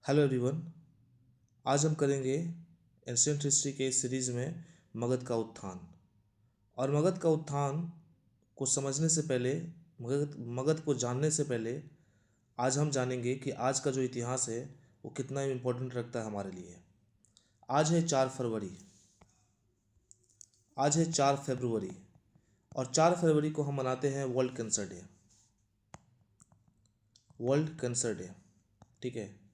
Hello everyone. आज हम करेंगे एंशियंट हिस्ट्री के इस सीरीज़ में मगध का उत्थान। और मगध का उत्थान को समझने से पहले, मगध मगध को जानने से पहले आज हम जानेंगे कि आज का जो इतिहास है वो कितना इम्पोर्टेंट रखता है हमारे लिए। आज है 4 फरवरी। आज है 4 फरवरी और 4 फरवरी को हम मनाते हैं world cancer day. World cancer day, ठीक है।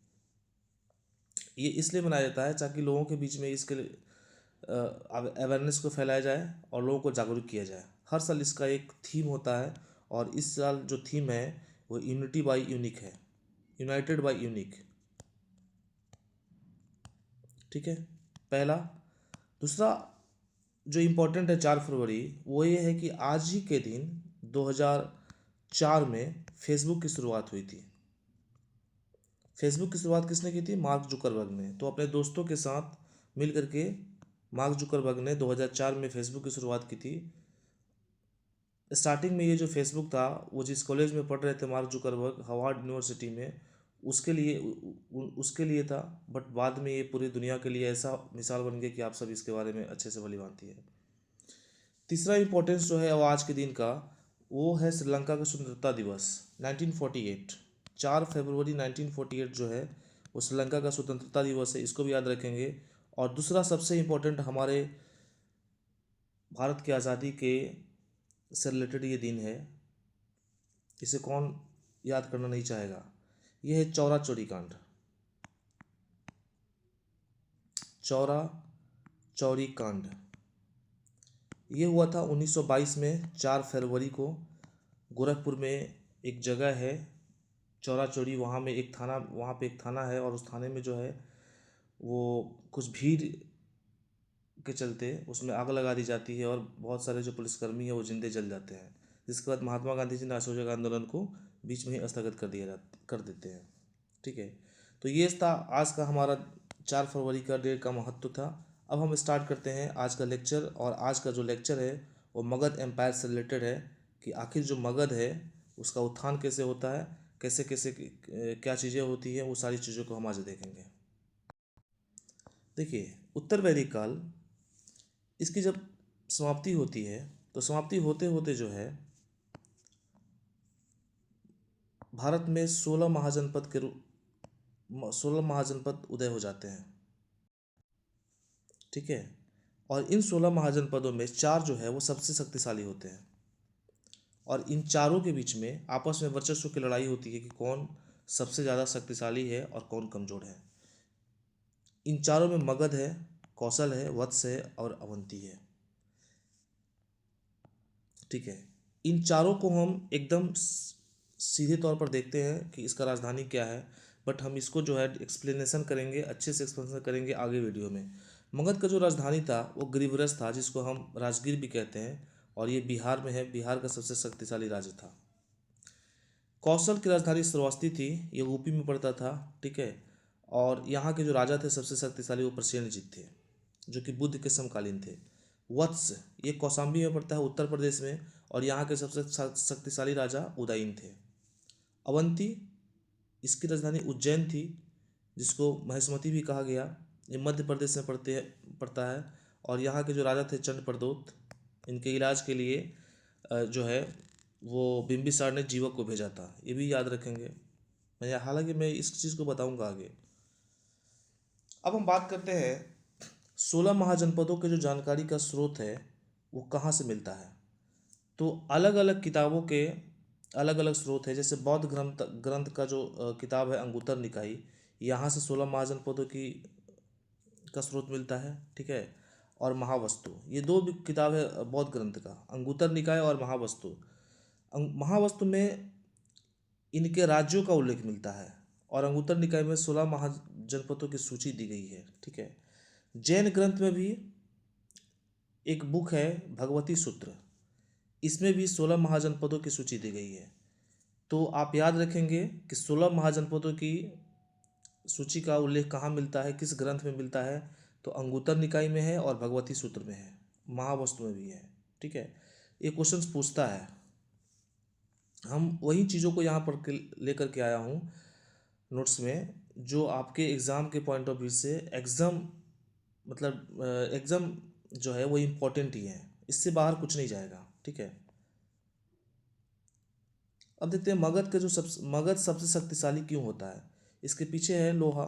ये इसलिए मनाया जाता है ताकि लोगों के बीच में इसके अवेयरनेस को फैलाया जाए और लोगों को जागरूक किया जाए। हर साल इसका एक थीम होता है और इस साल जो थीम है वो यूनिटी बाय यूनिक है, यूनाइटेड बाय यूनिक, ठीक है। पहला। दूसरा जो इम्पोर्टेंट है 4 फरवरी, वो ये है कि आज ही के दिन 2004 में फेसबुक की शुरुआत हुई थी। फेसबुक की शुरुआत किसने की थी? मार्क जुकरबर्ग ने। तो अपने दोस्तों के साथ मिल करके मार्क जुकरबर्ग ने 2004 में फेसबुक की शुरुआत की थी। स्टार्टिंग में ये जो फेसबुक था वो जिस कॉलेज में पढ़ रहे थे मार्क जुकरबर्ग, हार्वर्ड यूनिवर्सिटी में, उसके लिए था। बट बाद में ये पूरी दुनिया के लिए ऐसा मिसाल बन गया कि आप सब इसके बारे में अच्छे से भली भांति है। तीसरा इम्पोर्टेंस जो है वो आज के दिन का वो है श्रीलंका का स्वतंत्रता दिवस 1948। 4 फरवरी 1948 जो है वो श्रीलंका का स्वतंत्रता दिवस है, इसको भी याद रखेंगे। और दूसरा सबसे इम्पोर्टेंट हमारे भारत की आज़ादी के से रिलेटेड ये दिन है, इसे कौन याद करना नहीं चाहेगा। ये है चौरा चौरी कांड। चौरा चौरी कांड ये हुआ था 1922 में 4 फरवरी को। गोरखपुर में एक जगह है चौरा चौरी, वहाँ में एक थाना, वहाँ पे एक थाना है और उस थाने में जो है वो कुछ भीड़ के चलते उसमें आग लगा दी जाती है और बहुत सारे जो पुलिसकर्मी है वो जिंदे जल जाते हैं। जिसके बाद महात्मा गांधी जी ने असहयोग आंदोलन को बीच में ही स्थगित कर देते हैं, ठीक है। तो ये था आज का हमारा 4 फरवरी का डे का महत्व था। अब हम स्टार्ट करते हैं आज का लेक्चर। और आज का जो लेक्चर है वो मगध एम्पायर से रिलेटेड है कि आखिर जो मगध है उसका उत्थान कैसे होता है, कैसे कैसे क्या चीज़ें होती हैं, वो सारी चीज़ों को हम आज देखेंगे। देखिए, उत्तर वैदिक काल, इसकी जब समाप्ति होती है तो समाप्ति होते होते जो है भारत में 16 महाजनपद उदय हो जाते हैं, ठीक है। और इन 16 महाजनपदों में 4 जो है वो सबसे शक्तिशाली होते हैं और इन चारों के बीच में आपस में वर्चस्व की लड़ाई होती है कि कौन सबसे ज़्यादा शक्तिशाली है और कौन कमज़ोर है। इन चारों में मगध है, कौशल है, वत्स है और अवंती है, ठीक है। इन चारों को हम एकदम सीधे तौर पर देखते हैं कि इसका राजधानी क्या है, बट हम इसको जो है एक्सप्लेनेशन करेंगे, अच्छे से एक्सप्लेनेशन करेंगे आगे वीडियो में। मगध का जो राजधानी था वो गिरिवरस था, जिसको हम राजगीर भी कहते हैं, और ये बिहार में है। बिहार का सबसे शक्तिशाली राज्य था। कौशल की राजधानी श्रावस्ती थी, ये यूपी में पड़ता था, ठीक है। और यहाँ के जो राजा थे सबसे शक्तिशाली वो प्रसेनजीत थे, जो कि बुद्ध के समकालीन थे। वत्स ये कौशाम्बी में पड़ता है, उत्तर प्रदेश में, और यहाँ के सबसे शक्तिशाली राजा उदयन थे। अवंती, इसकी राजधानी उज्जैन थी, जिसको महेशमती भी कहा गया। ये मध्य प्रदेश में पड़ता है। और यहाँ के जो राजा थे चंड प्रदोत, इनके इलाज के लिए जो है वो बिंबिसार ने जीवक को भेजा था, ये भी याद रखेंगे। हालांकि मैं इस चीज़ को बताऊंगा आगे। अब हम बात करते हैं 16 महाजनपदों के जो जानकारी का स्रोत है वो कहाँ से मिलता है। तो अलग अलग किताबों के अलग अलग स्रोत है। जैसे बौद्ध ग्रंथ ग्रंथ का जो किताब है अंगुत्तर निकाय, यहाँ से 16 महाजनपदों की का स्रोत मिलता है, ठीक है। और महावस्तु, ये दो भी किताब है बौद्ध ग्रंथ का, अंगुत्तर निकाय और महावस्तु। महावस्तु में इनके राज्यों का उल्लेख मिलता है और अंगुत्तर निकाय में 16 महाजनपदों की सूची दी गई है, ठीक है। जैन ग्रंथ में भी एक बुक है भगवती सूत्र, इसमें भी 16 महाजनपदों की सूची दी गई है। तो आप याद रखेंगे कि 16 महाजनपदों की सूची का उल्लेख कहाँ मिलता है, किस ग्रंथ में मिलता है। तो अंगुत्तर निकाय में है और भगवती सूत्र में है, महावस्तु में भी है, ठीक है। ये क्वेश्चंस पूछता है, हम वही चीज़ों को यहाँ पर लेकर के आया हूँ। नोट्स में जो आपके एग्ज़ाम के पॉइंट ऑफ व्यू से एग्ज़ाम जो है वो इम्पोर्टेंट ही है, इससे बाहर कुछ नहीं जाएगा। ठीक है, अब देखते हैं मगध सबसे शक्तिशाली क्यों होता है। इसके पीछे है लोहा।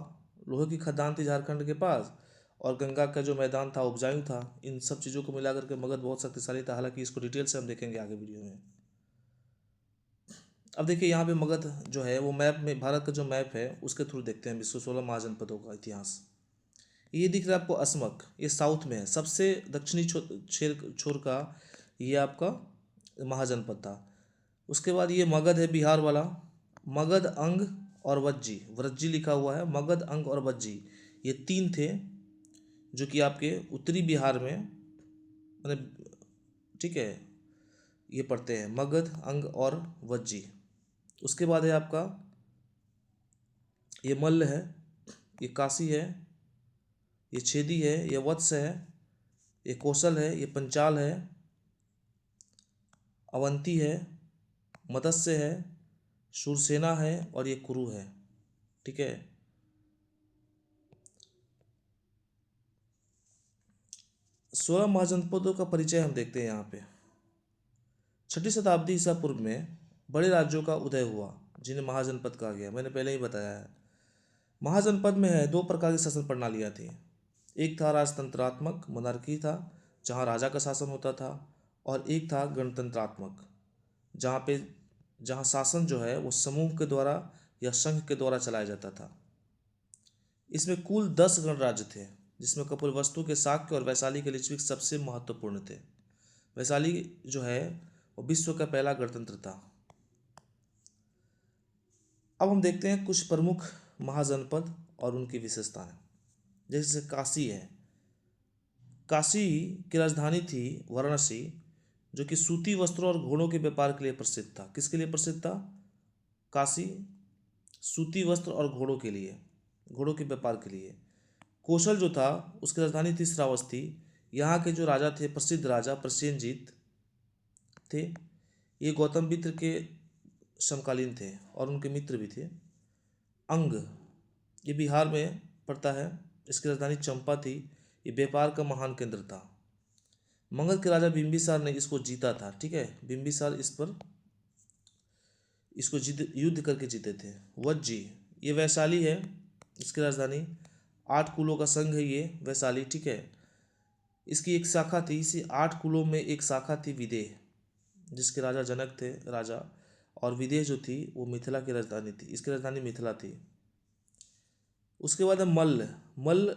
लोहे की खदान थी झारखंड के पास, और गंगा का जो मैदान था उपजाऊ था। इन सब चीज़ों को मिलाकर के मगध बहुत शक्तिशाली था। हालांकि इसको डिटेल से हम देखेंगे आगे वीडियो में। अब देखिए यहाँ पे मगध जो है वो मैप में, भारत का जो मैप है उसके थ्रू देखते हैं विश्व 16 महाजनपदों का इतिहास। ये दिख रहा है आपको असमक, ये साउथ में है, सबसे दक्षिणी छोर का ये आपका महाजनपद था। उसके बाद ये मगध है बिहार वाला, मगध, अंग और वज्जी, वज्जी लिखा हुआ है, मगध, अंग और वज्जी, ये तीन थे जो कि आपके उत्तरी बिहार में मतलब, ठीक है, ये पढ़ते हैं मगध, अंग और वज्जी। उसके बाद है आपका ये मल्ल है, ये काशी है, ये छेदी है, ये वत्स है, ये कौशल है, ये पंचाल है, अवंती है, मत्स्य है, शूरसेना है और ये कुरु है। ठीक है, 16 महाजनपदों का परिचय हम देखते हैं यहाँ पे। 6ठी शताब्दी ईसा पूर्व में बड़े राज्यों का उदय हुआ जिन्हें महाजनपद कहा गया। मैंने पहले ही बताया है। महाजनपद में है दो प्रकार की शासन प्रणालियाँ थी। एक था राजतंत्रात्मक, मोनार्की था, जहाँ राजा का शासन होता था, और एक था गणतंत्रात्मक, जहाँ शासन जो है वो समूह के द्वारा या संघ के द्वारा चलाया जाता था। इसमें कुल 10 गणराज्य थे, जिसमें कपिलवस्तु के शाक्य और वैशाली के लिच्छवी सबसे महत्वपूर्ण थे। वैशाली जो है वो विश्व का पहला गणतंत्र था। अब हम देखते हैं कुछ प्रमुख महाजनपद और उनकी विशेषताएं। जैसे काशी है, काशी की राजधानी थी वाराणसी, जो कि सूती वस्त्रों और घोड़ों के व्यापार के लिए प्रसिद्ध था। किसके लिए प्रसिद्ध था? काशी सूती वस्त्र और घोड़ों के लिए, घोड़ों के व्यापार के लिए। कौशल जो था उसकी राजधानी थी श्रावस्ती। यहाँ के जो राजा थे, प्रसिद्ध राजा प्रसेनजीत थे, ये गौतम बुद्ध के समकालीन थे और उनके मित्र भी थे। अंग, ये बिहार में पड़ता है, इसकी राजधानी चंपा थी, ये व्यापार का महान केंद्र था। मगध के राजा बिंबिसार ने इसको जीता था। ठीक है, बिंबिसार इसको युद्ध करके जीते थे। वज्जी, ये वैशाली है, इसकी राजधानी। 8 कुलों का संघ है ये वैशाली। ठीक है, इसकी एक शाखा थी, इसी 8 कुलों में एक शाखा थी विदेह, जिसके राजा जनक थे राजा, और विदेह जो थी वो मिथिला की राजधानी थी, इसकी राजधानी मिथिला थी। उसके बाद है मल्ल। मल्ल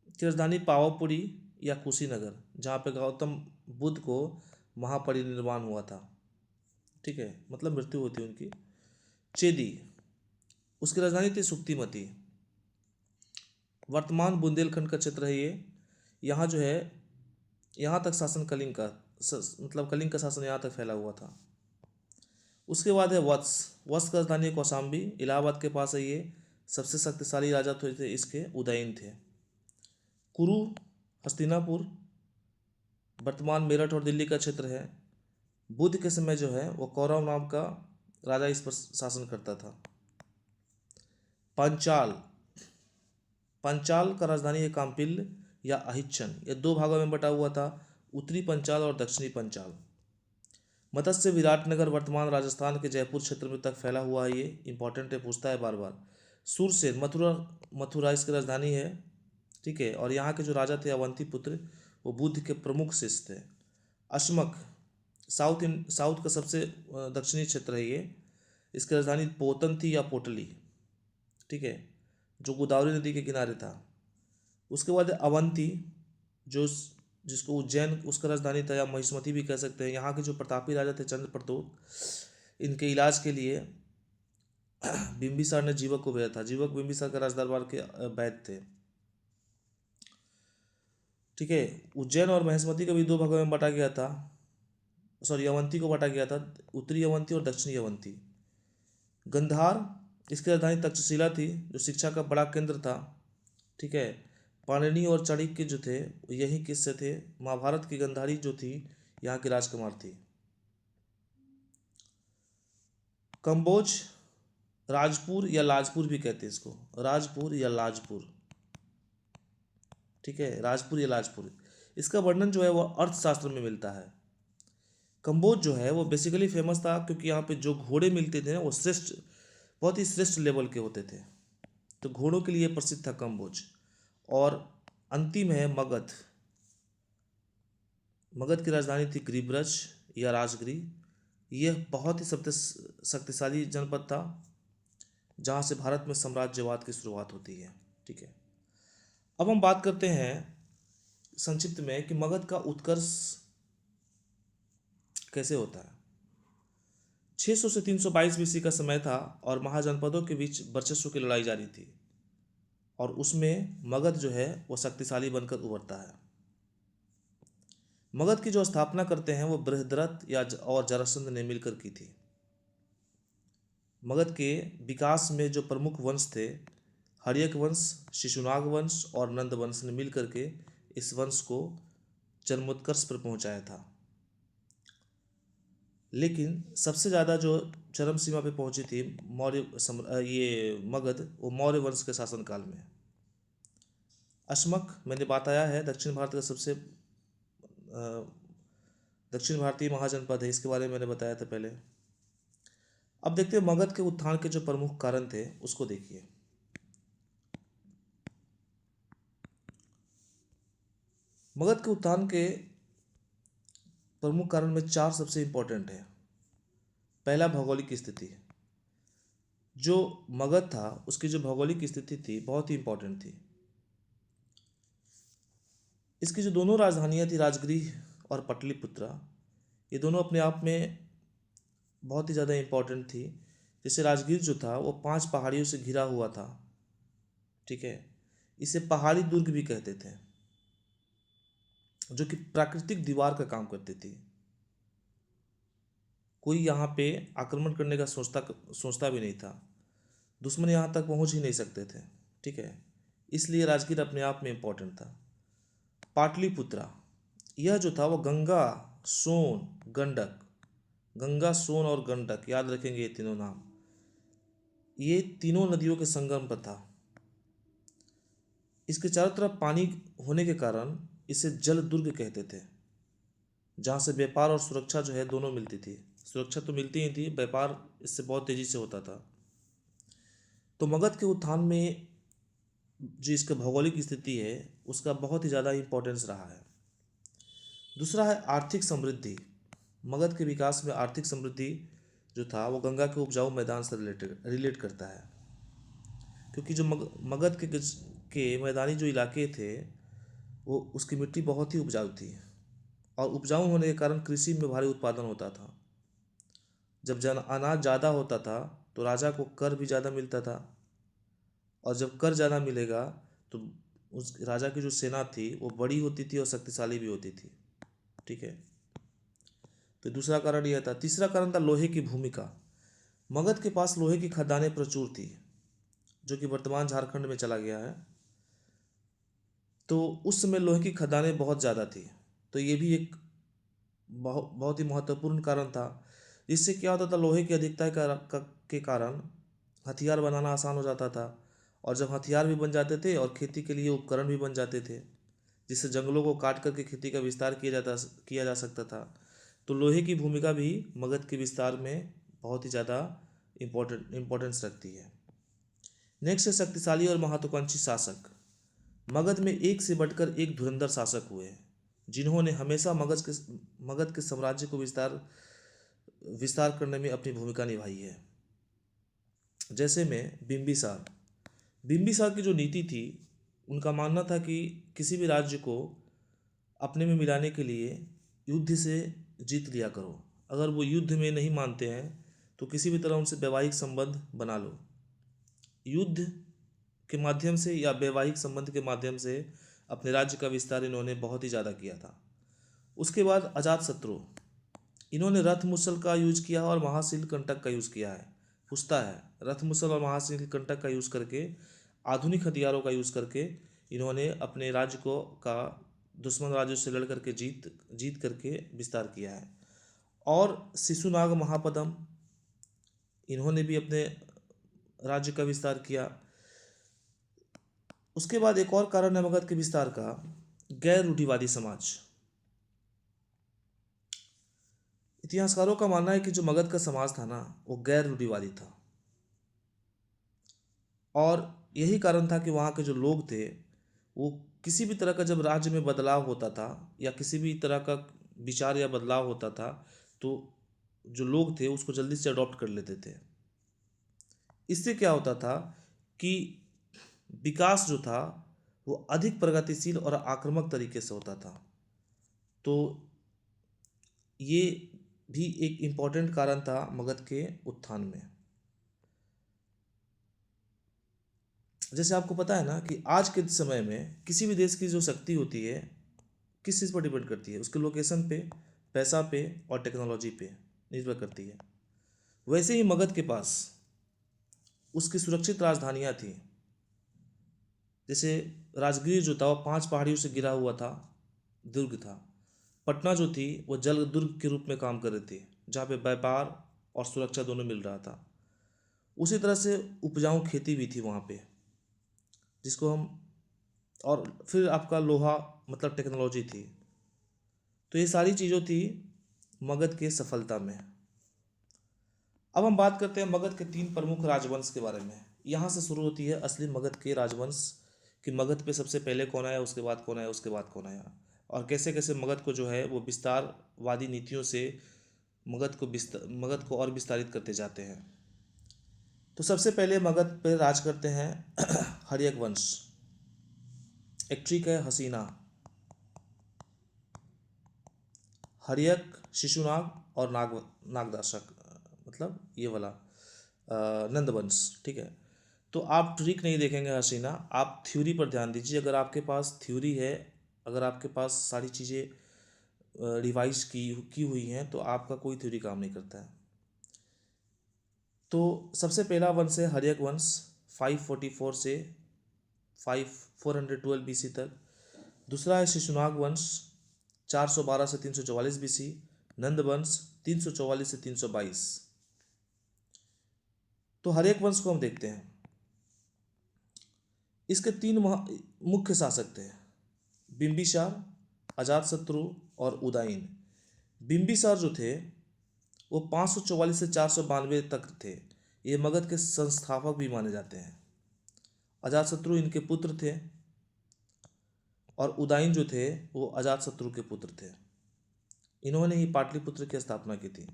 की राजधानी पावापुरी या कुशीनगर, जहाँ पे गौतम बुद्ध को महापरिनिर्वाण हुआ था। ठीक है, मतलब मृत्यु होती उनकी। चेदी, उसकी राजधानी थी सुक्तिमती, वर्तमान बुंदेलखंड का क्षेत्र है ये। यहाँ जो है, यहाँ तक शासन कलिंग का मतलब कलिंग का शासन यहाँ तक फैला हुआ था। उसके बाद है वत्स। वत्स का राजधानी कौशाम्बी, इलाहाबाद के पास है ये। सबसे शक्तिशाली राजा थे इसके उदयन थे। कुरु, हस्तिनापुर, वर्तमान मेरठ और दिल्ली का क्षेत्र है। बुद्ध के समय जो है वो कौरव नाम का राजा इस पर शासन करता था। पंचाल, पंचाल का राजधानी है काम्पिल या अहिच्छन। ये 2 भागों में बटा हुआ था, उत्तरी पंचाल और दक्षिणी पंचाल। मत्स्य विराटनगर वर्तमान राजस्थान के जयपुर क्षेत्र में तक फैला हुआ है। ये इंपॉर्टेंट है, पूछता है बार बार। सूरसेन, मथुरा इसकी राजधानी है। ठीक है, और यहाँ के जो राजा थे अवंती पुत्र, वो बुद्ध के प्रमुख शिष्य थे। अशमक, साउथ का सबसे दक्षिणी क्षेत्र है ये। इसकी राजधानी पोतन थी या पोटली। ठीक है, जो गोदावरी नदी के किनारे था। उसके बाद अवंती, जो जिसको उज्जैन उसका राजधानी था, या महिष्मती भी कह सकते हैं। यहाँ के जो प्रतापी राजा थे चंद्रप्रतोप, इनके इलाज के लिए बिंबिसार ने जीवक को भेजा था। जीवक बिंबिसार के राजदरबार के वैद्य थे। ठीक है, उज्जैन और महिष्मती को भी 2 भागों में बांटा गया था, सॉरी अवंती को बांटा गया था, उत्तरी अवंती और दक्षिणी अवंती। गंधार, इसकी राजधानी तक्षशिला थी, जो शिक्षा का बड़ा केंद्र था। ठीक है, पाणिनि और चाणक्य जो थे यही किससे थे? महाभारत की गंधारी जो थी यहाँ की राजकुमार थी। कंबोज, राजपुर या लाजपुर भी कहते हैं इसको, राजपुर या लाजपुर, ठीक है, राजपुर या लाजपुर। इसका वर्णन जो है वो अर्थशास्त्र में मिलता है। कंबोज जो है वो बेसिकली फेमस था क्योंकि यहाँ पे जो घोड़े मिलते थे ना वो श्रेष्ठ, बहुत ही श्रेष्ठ लेवल के होते थे, तो घोड़ों के लिए प्रसिद्ध था कंबोज। और अंतिम है मगध। मगध की राजधानी थी गिरिब्रज या राजगिरी। यह बहुत ही शक्तिशाली जनपद था जहाँ से भारत में साम्राज्यवाद की शुरुआत होती है, ठीक है। अब हम बात करते हैं संक्षिप्त में कि मगध का उत्कर्ष कैसे होता है। 600 से 322 बीसी का समय था और महाजनपदों के बीच वर्चस्व की लड़ाई जारी थी, और उसमें मगध जो है वो शक्तिशाली बनकर उभरता है। मगध की जो स्थापना करते हैं वो बृहद्रथ और जरासंध ने मिलकर की थी। मगध के विकास में जो प्रमुख वंश थे, हर्यक वंश, शिशुनाग वंश और नंद वंश ने मिलकर के इस वंश को चरमोत्कर्ष पर पहुंचाया था। लेकिन सबसे ज़्यादा जो चरम सीमा पे पहुंची थी ये मगध, वो मौर्य वंश के शासनकाल में। अश्मक मैंने बताया है दक्षिण भारत का सबसे दक्षिण भारतीय महाजनपद है, इसके बारे में मैंने बताया था पहले। अब देखते हैं मगध के उत्थान के जो प्रमुख कारण थे उसको देखिए। मगध के उत्थान के प्रमुख कारण में 4 सबसे इंपॉर्टेंट है। पहला, भौगोलिक स्थिति। जो मगध था उसकी जो भौगोलिक स्थिति थी बहुत ही इंपॉर्टेंट थी। इसकी जो दोनों राजधानियाँ थी राजगिरी और पटलिपुत्रा, ये दोनों अपने आप में बहुत ही ज़्यादा इम्पोर्टेंट थी। जैसे राजगीर जो था वो 5 पहाड़ियों से घिरा हुआ था, ठीक है। इसे पहाड़ी दुर्ग भी कहते थे, जो कि प्राकृतिक दीवार का काम करती थी। कोई यहाँ पे आक्रमण करने का सोचता भी नहीं था, दुश्मन यहाँ तक पहुँच ही नहीं सकते थे, ठीक है। इसलिए राजगीर अपने आप में इम्पोर्टेंट था। पाटलिपुत्रा, यह जो था वो गंगा, सोन, गंडक, गंगा, सोन और गंडक, याद रखेंगे ये तीनों नाम, ये तीनों नदियों के संगम पर था। इसके चारों तरफ पानी होने के कारण इसे जल दुर्ग कहते थे, जहाँ से व्यापार और सुरक्षा जो है दोनों मिलती थी। सुरक्षा तो मिलती ही थी, व्यापार इससे बहुत तेजी से होता था। तो मगध के उत्थान में जो इसका भौगोलिक स्थिति है उसका बहुत ही ज़्यादा इम्पोर्टेंस रहा है। दूसरा है आर्थिक समृद्धि। मगध के विकास में आर्थिक समृद्धि जो था वो गंगा के उपजाऊ मैदान से रिलेट करता है, क्योंकि जो मगध के मैदानी जो इलाके थे वो उसकी मिट्टी बहुत ही उपजाऊ थी, और उपजाऊ होने के कारण कृषि में भारी उत्पादन होता था। जब अनाज ज़्यादा होता था तो राजा को कर भी ज़्यादा मिलता था, और जब कर ज़्यादा मिलेगा तो उस राजा की जो सेना थी वो बड़ी होती थी और शक्तिशाली भी होती थी, ठीक है। तो दूसरा कारण यह था। तीसरा कारण था लोहे की भूमिका। मगध के पास लोहे की खदानें प्रचुर थी, जो कि वर्तमान झारखंड में चला गया है। तो उस समय लोहे की खदानें बहुत ज़्यादा थी, तो ये भी एक बहुत ही महत्वपूर्ण कारण था। इससे क्या होता था, लोहे की अधिकता के कारण हथियार बनाना आसान हो जाता था, और जब हथियार भी बन जाते थे और खेती के लिए उपकरण भी बन जाते थे, जिससे जंगलों को काट करके खेती का विस्तार किया जा सकता था। तो लोहे की भूमिका भी मगध के विस्तार में बहुत ही ज़्यादा इम्पोर्टेंस रखती है। नेक्स्ट है शक्तिशाली और महत्वाकांक्षी शासक। मगध में एक से बढ़कर एक धुरंधर शासक हुए, जिन्होंने हमेशा मगध के साम्राज्य को विस्तार करने में अपनी भूमिका निभाई है। जैसे में बिम्बिसार की जो नीति थी, उनका मानना था कि किसी भी राज्य को अपने में मिलाने के लिए युद्ध से जीत लिया करो। अगर वो युद्ध में नहीं मानते हैं तो किसी भी तरह उनसे वैवाहिक संबंध बना लो। युद्ध के माध्यम से या वैवाहिक संबंध के माध्यम से अपने राज्य का विस्तार इन्होंने बहुत ही ज़्यादा किया था। उसके बाद अजातशत्रु, इन्होंने रथ मुसल का यूज किया और महाशील कंटक का यूज़ किया है। पूछता है, रथ मुसल और महाशील कंटक का यूज़ करके, आधुनिक हथियारों का यूज़ करके इन्होंने अपने राज्य को का दुश्मन राज्यों से लड़ करके जीत करके विस्तार किया है। और शिशुनाग महापदम, इन्होंने भी अपने राज्य का विस्तार किया। उसके बाद एक और कारण है मगध के विस्तार का, गैर रूढ़िवादी समाज। इतिहासकारों का मानना है कि जो मगध का समाज था ना, वो गैर रूढ़िवादी था, और यही कारण था कि वहाँ के जो लोग थे वो किसी भी तरह का जब राज्य में बदलाव होता था या किसी भी तरह का विचार या बदलाव होता था तो जो लोग थे उसको जल्दी से अडॉप्ट कर लेते थे। इससे क्या होता था कि विकास जो था वो अधिक प्रगतिशील और आक्रामक तरीके से होता था। तो ये भी एक इम्पॉर्टेंट कारण था मगध के उत्थान में। जैसे आपको पता है ना कि आज के समय में किसी भी देश की जो शक्ति होती है किस चीज़ पर डिपेंड करती है, उसके लोकेशन पे, पैसा पे और टेक्नोलॉजी पे निर्भर करती है। वैसे ही मगध के पास उसकी सुरक्षित राजधानियाँ थी। जैसे राजगीर जो था वो 5 पहाड़ियों से घिरा हुआ था, दुर्ग था। पटना जो थी वो जल दुर्ग के रूप में काम कर रही थी, जहाँ पे व्यापार और सुरक्षा दोनों मिल रहा था। उसी तरह से उपजाऊ खेती भी थी वहाँ पे, जिसको हम, और फिर आपका लोहा मतलब टेक्नोलॉजी थी। तो ये सारी चीज़ों थी मगध के सफलता में। अब हम बात करते हैं मगध के 3 प्रमुख राजवंश के बारे में। यहाँ से शुरू होती है असली मगध के राजवंश, कि मगध पे सबसे पहले कौन आया, उसके बाद कौन आया, उसके बाद कौन आया, और कैसे कैसे मगध को जो है वो विस्तारवादी नीतियों से मगध को और विस्तारित करते जाते हैं। तो सबसे पहले मगध पे राज करते हैं हर्यक वंश। एक ट्रिक है हसीना, हर्यक, शिशुनाग और नागदाशक, मतलब ये वाला नंदवंश। ठीक है, तो आप ट्रिक नहीं देखेंगे हसीना, आप थ्योरी पर ध्यान दीजिए। अगर आपके पास थ्योरी है, अगर आपके पास सारी चीज़ें रिवाइज की हुई हैं तो आपका कोई थ्योरी काम नहीं करता है। तो सबसे पहला वंश है हर्यक वंश, 544 से 412 BC तक। दूसरा है शिशुनाग वंश, 412 से 344 BC। नंद वंश 344 से 322। तो हर्यक वंश को हम देखते हैं। इसके 3 मुख्य शासक थे, बिंबिसार, अजातशत्रु और उदयन। बिंबिसार जो थे वो 544 से 492 तक थे। ये मगध के संस्थापक भी माने जाते हैं। अजातशत्रु इनके पुत्र थे और उदयन जो थे वो अजातशत्रु के पुत्र थे। इन्होंने ही पाटलिपुत्र की स्थापना की थी।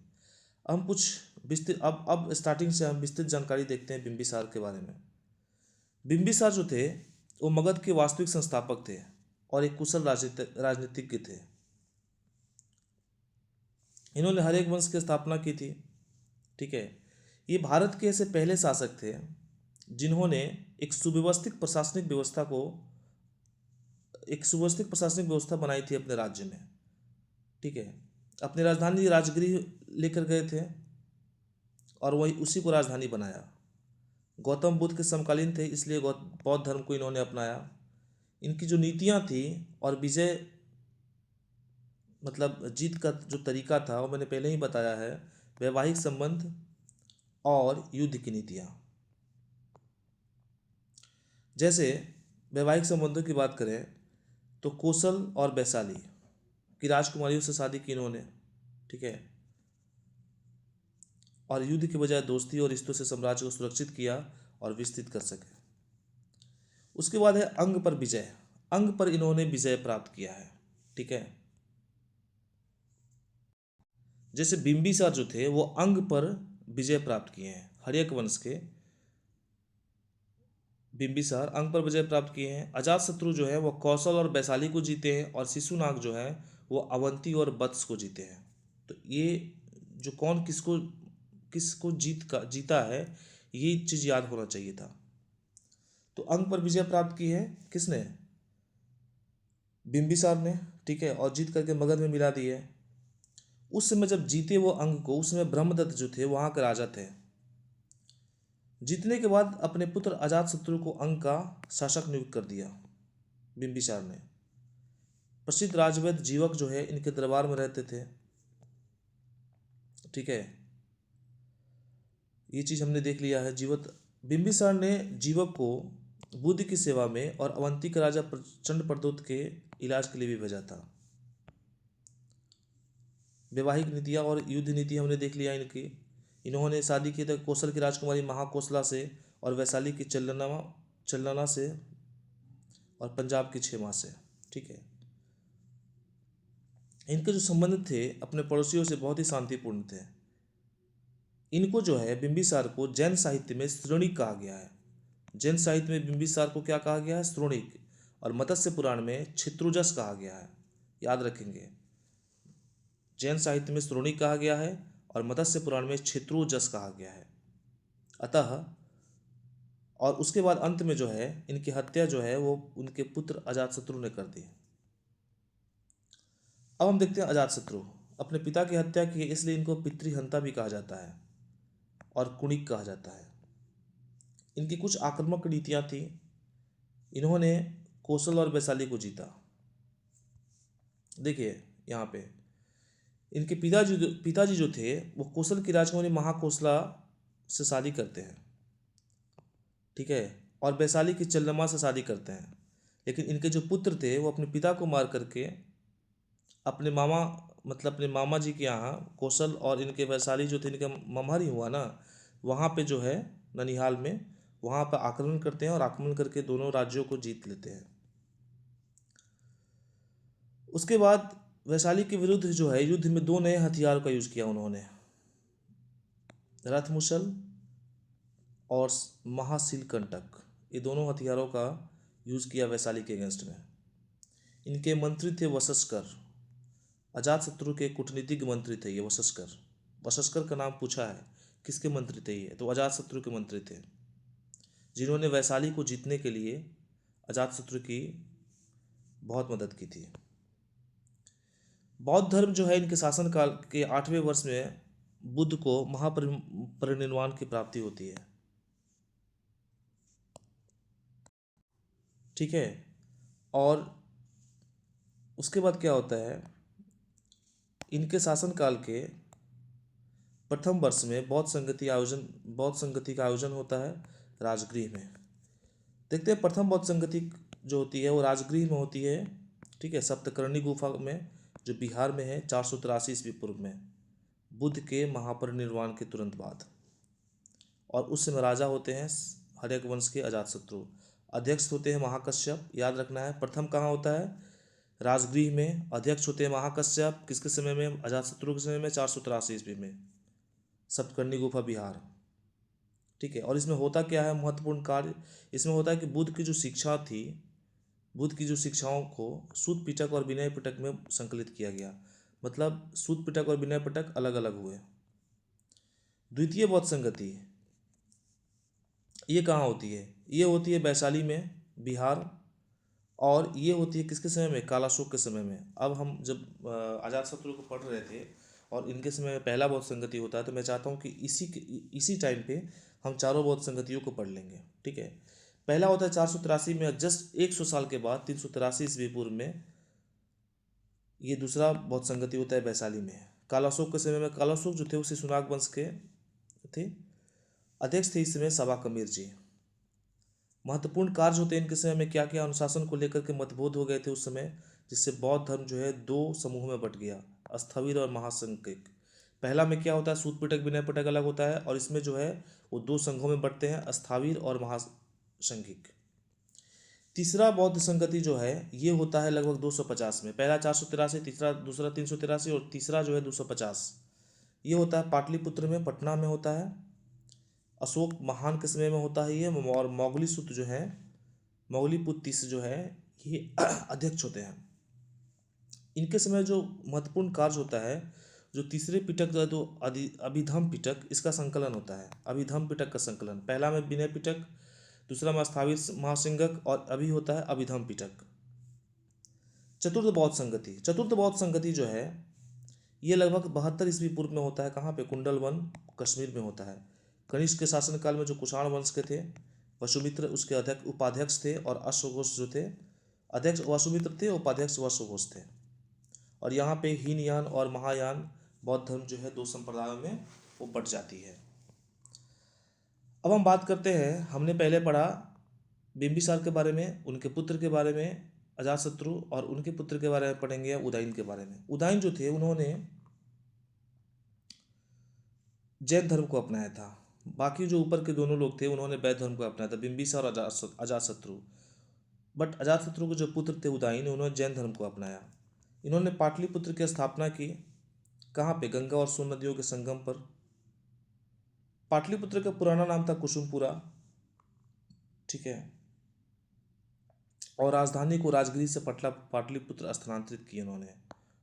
हम कुछ विस्तृत अब स्टार्टिंग से हम विस्तृत जानकारी देखते हैं बिंबिसार के बारे में। बिंबिसार जो थे वो मगध के वास्तविक संस्थापक थे और एक कुशल राजनीतिज्ञ थे। इन्होंने हर्यक वंश की स्थापना की थी। ठीक है, ये भारत के ऐसे पहले शासक थे जिन्होंने एक सुव्यवस्थित प्रशासनिक व्यवस्था बनाई थी अपने राज्य में। ठीक है, अपनी राजधानी राजगृह लेकर गए थे और वही उसी को राजधानी बनाया। गौतम बुद्ध के समकालीन थे, इसलिए बौद्ध धर्म को इन्होंने अपनाया। इनकी जो नीतियाँ थी और विजय मतलब जीत का जो तरीका था वो मैंने पहले ही बताया है, वैवाहिक संबंध और युद्ध की नीतियाँ। जैसे वैवाहिक संबंधों की बात करें तो कौशल और वैशाली की राजकुमारियों से शादी की इन्होंने। ठीक है, और युद्ध के बजाय दोस्ती और रिश्तों से साम्राज्य को सुरक्षित किया और विस्तृत कर सके। उसके बाद है अंग पर विजय। अंग पर इन्होंने विजय प्राप्त किया है। ठीक है, जैसे बिंबिसार जो थे वो अंग पर विजय प्राप्त किए हैं। हर्यक वंश के बिंबिसार अंग पर विजय प्राप्त किए हैं। अजातशत्रु जो है वो कौशल और वैशाली को जीते हैं, और शिशुनाग जो है वो अवंती और वत्स को जीते हैं। तो ये जो कौन किसको जीता है, ये चीज़ याद होना चाहिए था। तो अंग पर विजय प्राप्त की है किसने? बिंबिसार ने। ठीक है, और जीत करके मगध में मिला दी है। उस समय जब जीते वो अंग को, उस समय ब्रह्मदत्त जो थे वहाँ के राजा थे। जीतने के बाद अपने पुत्र अजातशत्रु को अंग का शासक नियुक्त कर दिया बिंबिसार ने। प्रसिद्ध राजवैद्य जीवक जो है इनके दरबार में रहते थे। ठीक है, ये चीज़ हमने देख लिया है। बिंबिसार ने जीवक को बुद्ध की सेवा में और अवंती के राजा प्रचंड प्रद्योत के इलाज के लिए भी भेजा था। वैवाहिक नीतियाँ और युद्ध नीति हमने देख लिया इनकी। इन्होंने शादी की थी कौशल की राजकुमारी महाकोसला से और वैशाली की चल्लना से और पंजाब की क्षेमा से। ठीक है, इनके जो संबंध थे अपने पड़ोसियों से बहुत ही शांतिपूर्ण थे। इनको जो है बिंबिसार को जैन साहित्य में श्रोणिक कहा गया है। जैन साहित्य में बिंबिसार को क्या कहा गया है? श्रोणिक। और मत्स्य पुराण में क्षित्रुजस कहा गया है। याद रखेंगे, जैन साहित्य में श्रोणिक कहा गया है और मत्स्य पुराण में क्षित्रुजस कहा गया है। अतः और उसके बाद अंत में जो है इनकी हत्या जो है वो उनके पुत्र अजातशत्रु ने कर दी। अब हम देखते हैं अजातशत्रु अपने पिता की हत्या की, इसलिए इनको पितृहंता भी कहा जाता है और कुणिक कहा जाता है। इनकी कुछ आक्रामक नीतियां थी। इन्होंने कौशल और वैशाली को जीता। देखिए यहाँ पे इनके पिताजी जो थे वो कौशल की राजकुमारी महाकोसला से शादी करते हैं। ठीक है, और वैशाली की चंद्रमा से शादी करते हैं। लेकिन इनके जो पुत्र थे वो अपने पिता को मार करके अपने मामा जी के यहाँ कौशल और इनके वैशाली जो थे इनका ममहर ही हुआ ना, वहाँ पे जो है ननिहाल में वहाँ पर आक्रमण करते हैं और आक्रमण करके दोनों राज्यों को जीत लेते हैं। उसके बाद वैशाली के विरुद्ध जो है युद्ध में 2 नए हथियार का यूज किया उन्होंने, रथमुसल और महाशीलकंटक। ये दोनों हथियारों का यूज किया वैशाली के अगेंस्ट में। इनके मंत्री थे वशस्कर। अजातशत्रु के कूटनीतिक मंत्री थे ये वशस्कर। वशस्कर का नाम पूछा है, किसके मंत्री थे ये? तो अजातशत्रु के मंत्री थे, जिन्होंने वैशाली को जीतने के लिए अजातशत्रु की बहुत मदद की थी। बौद्ध धर्म जो है इनके शासनकाल के 8वें वर्ष में बुद्ध को महापरिनिर्वाण की प्राप्ति होती है। ठीक है, और उसके बाद क्या होता है, इनके शासनकाल के प्रथम वर्ष में बौद्ध संगति का आयोजन होता है राजगृह में। देखते हैं प्रथम बौद्ध संगति जो होती है वो राजगृह में होती है। ठीक है, सप्तकर्णी गुफा में जो बिहार में है 483 ईस्वी पूर्व में, बुद्ध के महापरिनिर्वाण के तुरंत बाद। और उस समय राजा होते हैं हर्यक वंश के अजातशत्रु। अध्यक्ष होते हैं महाकश्यप। याद रखना है, प्रथम कहाँ होता है? राजगृह में। अध्यक्ष होते हैं महाकश्यप। किसके समय में? अजातशत्रु के समय में 483 ईस्वी में, सप्तकर्णी गुफा बिहार। ठीक है, और इसमें होता क्या है महत्वपूर्ण कार्य? इसमें होता है कि बुद्ध की जो शिक्षा थी, बुद्ध की जो शिक्षाओं को सूत पिटक और विनय पिटक में संकलित किया गया। मतलब सूत पिटक और विनय पिटक अलग अलग हुए। द्वितीय बौद्ध संगति ये कहाँ होती है? ये होती है वैशाली में बिहार। और ये होती है किसके समय में? कालाशोक के समय में। अब हम जब अजातशत्रु को पढ़ रहे थे और इनके समय में पहला बौद्ध संगति होता है, तो मैं चाहता हूँ कि इसी टाइम पे हम चारों बौद्ध संगतियों को पढ़ लेंगे। ठीक है, पहला होता है 483 में, जस्ट 100 साल के बाद 383 ईस्वी पूर्व में ये दूसरा बौद्ध संगति होता है वैशाली में। कालाशोक के समय में, कालाशोक जो थे वो शिशुनाग वंश के थे। अध्यक्ष थे इस समय सभा कबीर जी। महत्वपूर्ण कार्य होते हैं इनके समय में क्या क्या? अनुशासन को लेकर के मतभेद हो गए थे उस समय, जिससे बौद्ध धर्म जो है 2 समूह में बट गया, स्थविर और महासंघिक। पहला में क्या होता है? सूत पिटक विनय पिटक अलग होता है, और इसमें जो है वो 2 संघों में बटते हैं, स्थविर और महासंघिक। तीसरा बौद्ध संगति जो है ये होता है लगभग 250 में। पहला 483, दूसरा 383 और तीसरा जो है 250। ये होता है पाटलिपुत्र में, पटना में होता है। अशोक महान के समय में होता है ये। और मोगलीसुत जो है, मोगलीपुत्तिस जो है ये अध्यक्ष होते हैं। इनके समय जो महत्वपूर्ण कार्य होता है, जो तीसरे पिटक जो है तो अभिधम पिटक, इसका संकलन होता है। अभिधम पिटक का संकलन, पहला में विनय पिटक, दूसरा में स्थाविर महासिंगक, और अभी होता है अभिधम पिटक। चतुर्थ बौद्ध संगति, चतुर्थ बौद्ध संगति जो है ये लगभग 72 ईस्वी पूर्व में होता है। कहाँ पे? कुंडलवन कश्मीर में होता है। कनिष्क के शासनकाल में जो कुषाण वंश के थे, वसुमित्र उसके उपाध्यक्ष थे, और अश्वघोष जो थे अध्यक्ष, वसुमित्र थे, उपाध्यक्ष अश्वघोष थे। और यहाँ पे हीनयान और महायान बौद्ध धर्म जो है 2 संप्रदायों में वो बट जाती है। अब हम बात करते हैं, हमने पहले पढ़ा बिंबिसार के बारे में, उनके पुत्र के बारे में अजातशत्रु, और उनके पुत्र के बारे में पढ़ेंगे उदयन के बारे में। उदयन जो थे उन्होंने जैन धर्म को अपनाया था। बाकी जो ऊपर के दोनों लोग थे उन्होंने बौद्ध धर्म को अपनाया था, बिंबिसार और अजातशत्रु। बट अजातशत्रु के जो पुत्र थे उदयन, उन्होंने जैन धर्म को अपनाया। इन्होंने पाटलिपुत्र की स्थापना की। कहाँ पे? गंगा और सोन नदियों के संगम पर। पाटलिपुत्र का पुराना नाम था कुसुमपुरा, ठीक है। और राजधानी को राजगिरी से पाटलिपुत्र स्थानांतरित किया इन्होंने।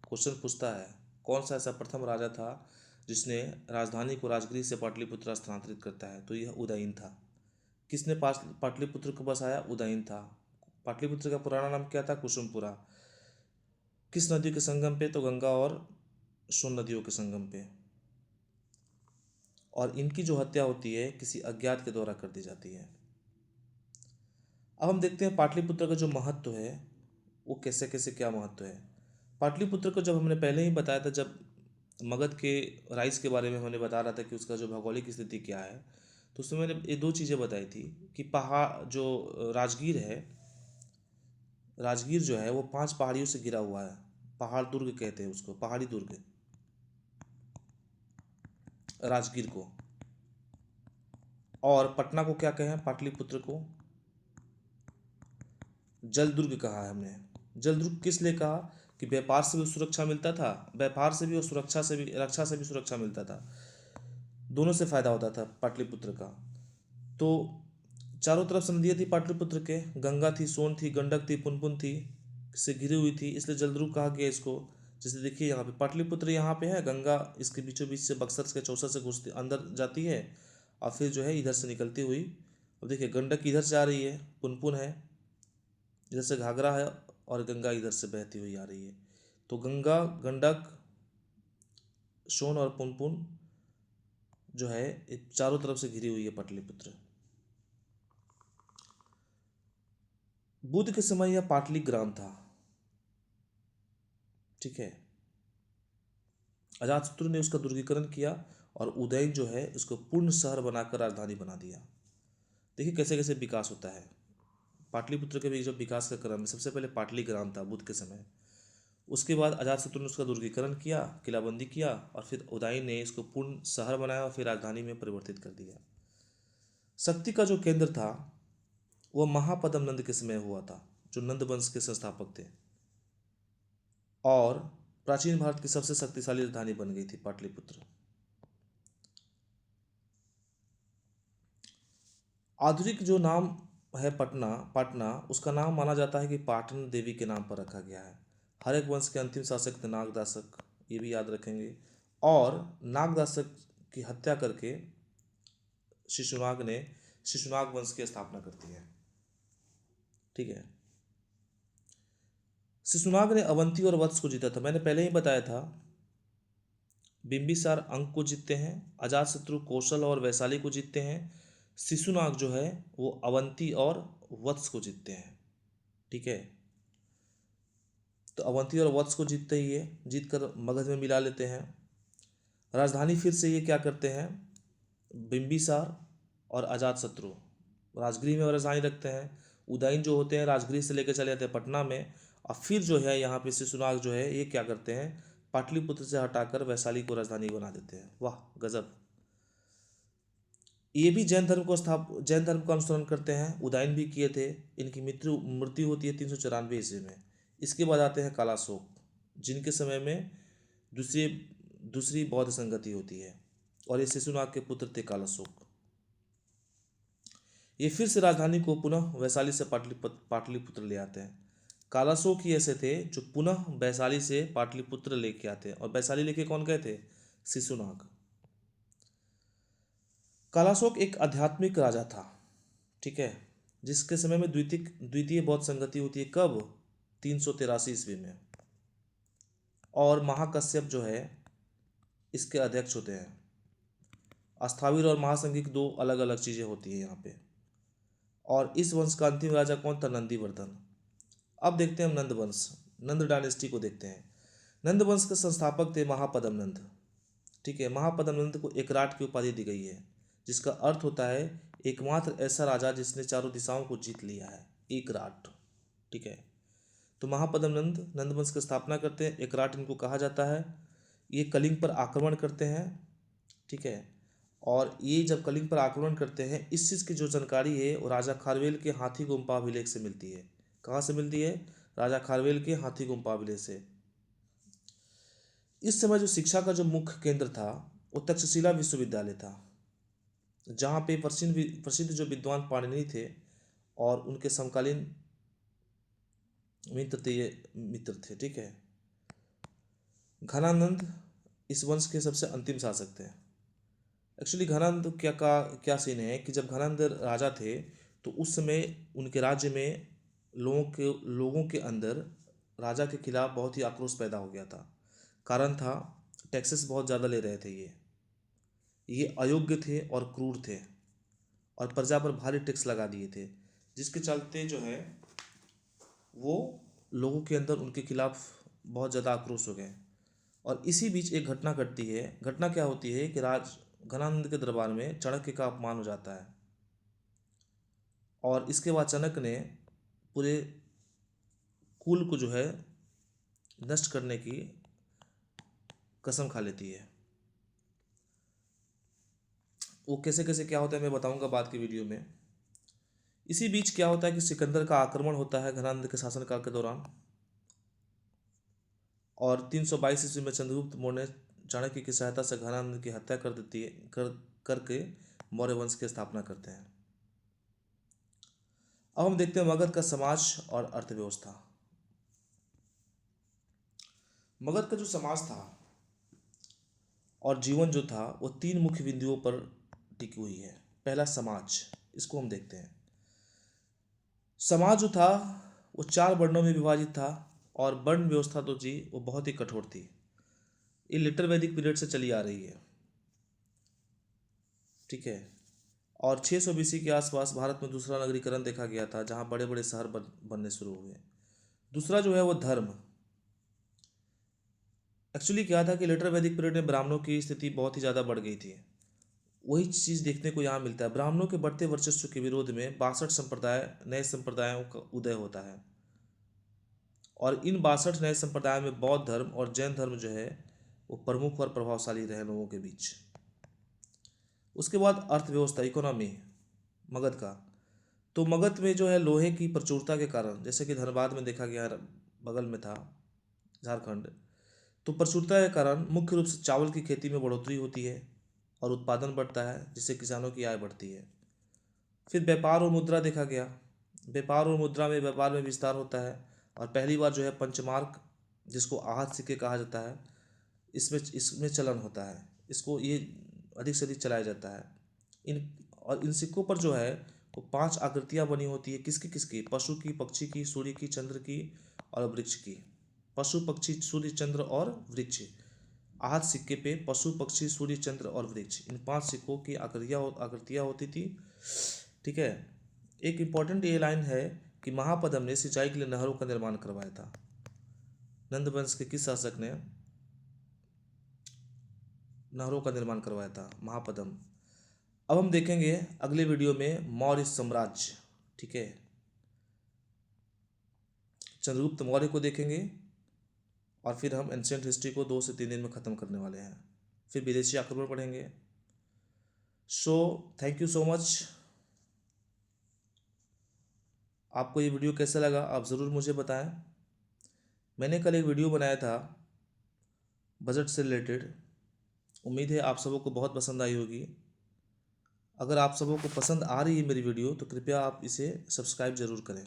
क्वेश्चन पूछता है कौन सा ऐसा प्रथम राजा था जिसने राजधानी को राजगिरी से पाटलिपुत्र स्थानांतरित करता है? तो यह उदयन था। किसने पाटलिपुत्र को बसाया? उदयन था। पाटलिपुत्र का पुराना नाम क्या था? कुसुमपुरा। किस नदी के संगम पे? तो गंगा और सोन नदियों के संगम पे। और इनकी जो हत्या होती है किसी अज्ञात के द्वारा कर दी जाती है। अब हम देखते हैं पाटलिपुत्र का जो महत्व है वो कैसे कैसे क्या महत्व है। पाटलिपुत्र को जब हमने पहले ही बताया था, जब मगध के राइज के बारे में हमने बता रहा था कि उसका जो भौगोलिक स्थिति क्या है, तो उसमें मैंने ये दो चीज़ें बताई थी कि पहाड़ जो राजगीर है, राजगीर जो है वो 5 पहाड़ियों से घिरा हुआ है। पहाड़ दुर्ग कहते हैं उसको, पहाड़ी दुर्ग राजगीर को। और पटना को क्या कहें? पाटलिपुत्र को जल दुर्ग कहा है हमने। जल दुर्ग किस लिए कहा? कि व्यापार से भी सुरक्षा मिलता था, व्यापार से भी और सुरक्षा से भी, रक्षा से भी सुरक्षा मिलता था, दोनों से फायदा होता था पाटलिपुत्र का। तो चारों तरफ से नदियाँ थी पाटलिपुत्र के, गंगा थी, सोन थी, गंडक थी, पुनपुन थी, से घिरी हुई थी, इसलिए जलदुर्ग कहा गया इसको। जैसे देखिए यहाँ पे पाटलिपुत्र यहाँ पे है, गंगा इसके बीचों बीच से बक्सर के चौसा से घुसती अंदर जाती है और फिर जो है इधर से निकलती हुई, अब देखिए गंडक इधर से आ रही है, पुनपुन है, इधर से घाघरा है, और गंगा इधर से बहती हुई आ रही है। तो गंगा, गंडक, सोन और पुनपुन जो है चारों तरफ से घिरी हुई है पाटलिपुत्र। बुद्ध के समय यह पाटली ग्राम था, ठीक है। अजातशत्रु ने उसका दुर्गीकरण किया और उदयन जो है उसको पूर्ण शहर बनाकर राजधानी बना दिया। देखिए कैसे कैसे विकास होता है। पाटलिपुत्र के भी जब विकास का क्रम में सबसे पहले पाटली ग्राम था बुद्ध के समय, उसके बाद अजातशत्रु ने उसका दुर्गीकरण किया, किलाबंदी किया, और फिर उदयन ने इसको पूर्ण शहर बनाया और फिर राजधानी में परिवर्तित कर दिया। शक्ति का जो केंद्र था वह महापद्म नंद के समय हुआ था, जो नंद वंश के संस्थापक थे, और प्राचीन भारत की सबसे शक्तिशाली राजधानी बन गई थी पाटलिपुत्र। आधुनिक जो नाम है पाटना, उसका नाम माना जाता है कि पाटन देवी के नाम पर रखा गया है। हर एक वंश के अंतिम शासक थे नागदासक, ये भी याद रखेंगे। और नागदासक की हत्या करके शिशुनाग वंश की स्थापना करती है, ठीक है। शिशुनाग ने अवंती और वत्स को जीता था, मैंने पहले ही बताया था। बिंबिसार अंक को जीतते हैं, अजातशत्रु कौशल और वैशाली को जीतते हैं, शिशुनाग जो है वो अवंती और वत्स को जीतते हैं, ठीक है। तो अवंती और वत्स को जीतते ही है, जीत कर मगध में मिला लेते हैं। राजधानी फिर से ये क्या करते हैं, बिंबिसार और अजातशत्रु राजगृह में राजधानी रखते हैं। उदयन जो होते हैं राजगृह से लेकर चले जाते हैं पटना में, और फिर जो है यहाँ पे शिशुनाग जो है ये क्या करते हैं, पाटलिपुत्र से हटाकर वैशाली को राजधानी बना देते हैं। वाह गजब। ये भी जैन धर्म का अनुसरण करते हैं, उदयन भी किए थे। इनकी मृत्यु होती है 394 ईस्वी में। इसके बाद आते हैं कालाशोक, जिनके समय में दूसरी दूसरी बौद्ध संगति होती है, और ये शिशुनाग के पुत्र थे कालाशोक। ये फिर से राजधानी को पुनः वैशाली से पाटलिपुत्र ले आते हैं। कालाशोक ही ऐसे थे जो पुनः वैशाली से पाटलिपुत्र लेके आते हैं, और वैशाली लेके कौन गए थे? शिशुनाग। कालाशोक एक आध्यात्मिक राजा था, ठीक है, जिसके समय में द्वितीय बौद्ध संगति होती है। कब? 383 ईस्वी में। और महाकश्यप जो है इसके अध्यक्ष होते हैं। अस्थाविर और महासंघिक दो अलग अलग चीज़ें होती है यहाँ पे। और इस वंश का अंतिम राजा कौन था? नंदीवर्धन। अब देखते हैं हम नंद वंश, नंद डायनेस्टी को देखते हैं। नंद वंश के संस्थापक थे महापद्म नंद, ठीक है। महापद्म नंद को एकराट की उपाधि दी गई है, जिसका अर्थ होता है एकमात्र ऐसा राजा जिसने चारों दिशाओं को जीत लिया है, एकराट। ठीक है, तो महापद्म नंद नंद वंश की स्थापना करते हैं, एकराट इनको कहा जाता है। ये कलिंग पर आक्रमण करते हैं। ठीक है, और ये जब कलिंग पर आक्रमण करते हैं, इस चीज़ की जो जानकारी है वो राजा खारवेल के हाथी गुम्पा अभिलेख से मिलती है। कहाँ से मिलती है? राजा खारवेल के हाथी गुम्पा अभिलेख से। इस समय जो शिक्षा का जो मुख्य केंद्र था वो तक्षशिला विश्वविद्यालय था, जहाँ पे प्रसिद्ध जो विद्वान पाणिनि थे और उनके समकालीन मित्र थे। ठीक है, घनानंद इस वंश के सबसे अंतिम शासक थे। एक्चुअली घनानंद क्या सीन है कि जब घनानंद राजा थे तो उस समय उनके राज्य में लोगों के अंदर राजा के खिलाफ बहुत ही आक्रोश पैदा हो गया था। कारण था टैक्सेस बहुत ज़्यादा ले रहे थे। ये अयोग्य थे और क्रूर थे और प्रजा पर भारी टैक्स लगा दिए थे, जिसके चलते जो है वो लोगों के अंदर उनके खिलाफ बहुत ज़्यादा आक्रोश हो गए। और इसी बीच एक घटना घटती है। घटना क्या होती है कि घनानंद के दरबार में चाणक्य का अपमान हो जाता है और इसके बाद चाणक्य ने पूरे कुल को जो है नष्ट करने की कसम खा लेती है। वो कैसे कैसे क्या होता है मैं बताऊंगा बाद की वीडियो में। इसी बीच क्या होता है कि सिकंदर का आक्रमण होता है घनानंद के शासनकाल के दौरान, और 322 ईस्वी में चंद्रगुप्त मौर्य ने चाणक्य की सहायता से घनानंद की हत्या कर देती है करके मौर्य वंश की स्थापना करते हैं। अब हम देखते हैं मगध का समाज और अर्थव्यवस्था। मगध का जो समाज था और जीवन जो था वो 3 मुख्य बिंदुओं पर टिकी हुई है। पहला समाज, इसको हम देखते हैं। समाज जो था वो 4 वर्णों में विभाजित था और वर्ण व्यवस्था तो जी वो बहुत ही कठोर थी। ये लिटर वैदिक पीरियड से चली आ रही है। ठीक है, और 600 BC के आसपास भारत में दूसरा नगरीकरण देखा गया था, जहाँ बड़े बड़े शहर बनने शुरू हुए। दूसरा जो है वो धर्म। एक्चुअली क्या था कि लेटर वैदिक पीरियड में ब्राह्मणों की स्थिति बहुत ही ज़्यादा बढ़ गई थी। वही चीज़ देखने को यहाँ मिलता है। ब्राह्मणों के बढ़ते वर्चस्व के विरोध में 62 नए संप्रदायों का उदय होता है, और इन 62 नए संप्रदायों में बौद्ध धर्म और जैन धर्म जो है वो प्रमुख और प्रभावशाली रहे लोगों के बीच। उसके बाद अर्थव्यवस्था, इकोनॉमी मगध का। तो मगध में जो है लोहे की प्रचुरता के कारण, जैसे कि धनबाद में देखा गया, बगल में था झारखंड, तो प्रचुरता के कारण मुख्य रूप से चावल की खेती में बढ़ोतरी होती है और उत्पादन बढ़ता है, जिससे किसानों की आय बढ़ती है। फिर व्यापार और मुद्रा देखा गया। व्यापार और मुद्रा में व्यापार में विस्तार होता है और पहली बार जो है पंचमार्क, जिसको आहत सिक्के कहा जाता है, इसमें चलन होता है। इसको ये अधिक से अधिक चलाया जाता है। इन सिक्कों पर जो है वो 5 आकृतियाँ बनी होती है। किसकी किसकी? पशु की, पक्षी की, सूर्य की, चंद्र की और वृक्ष की। पशु, पक्षी, सूर्य, चंद्र और वृक्ष। आहत सिक्के पे पशु, पक्षी, सूर्य, चंद्र और वृक्ष, इन 5 सिक्कों की आकृतियाँ होती थी। ठीक है, एक इम्पॉर्टेंट ये लाइन है कि महापद्म ने सिंचाई के लिए नहरों का निर्माण करवाया था। नंद वंश के किस शासक ने नहरों का निर्माण करवाया था? महापद्म। अब हम देखेंगे अगले वीडियो में मौर्य साम्राज्य। ठीक है, चंद्रगुप्त मौर्य को देखेंगे और फिर हम एंशिएंट हिस्ट्री को 2 से 3 दिन में ख़त्म करने वाले हैं। फिर विदेशी आक्रमण पढ़ेंगे। So thank you so much. आपको ये वीडियो कैसा लगा आप ज़रूर मुझे बताएं। मैंने कल एक वीडियो बनाया था बजट से रिलेटेड। उम्मीद है आप सबों को बहुत पसंद आई होगी। अगर आप सबों को पसंद आ रही है मेरी वीडियो तो कृपया आप इसे सब्सक्राइब ज़रूर करें।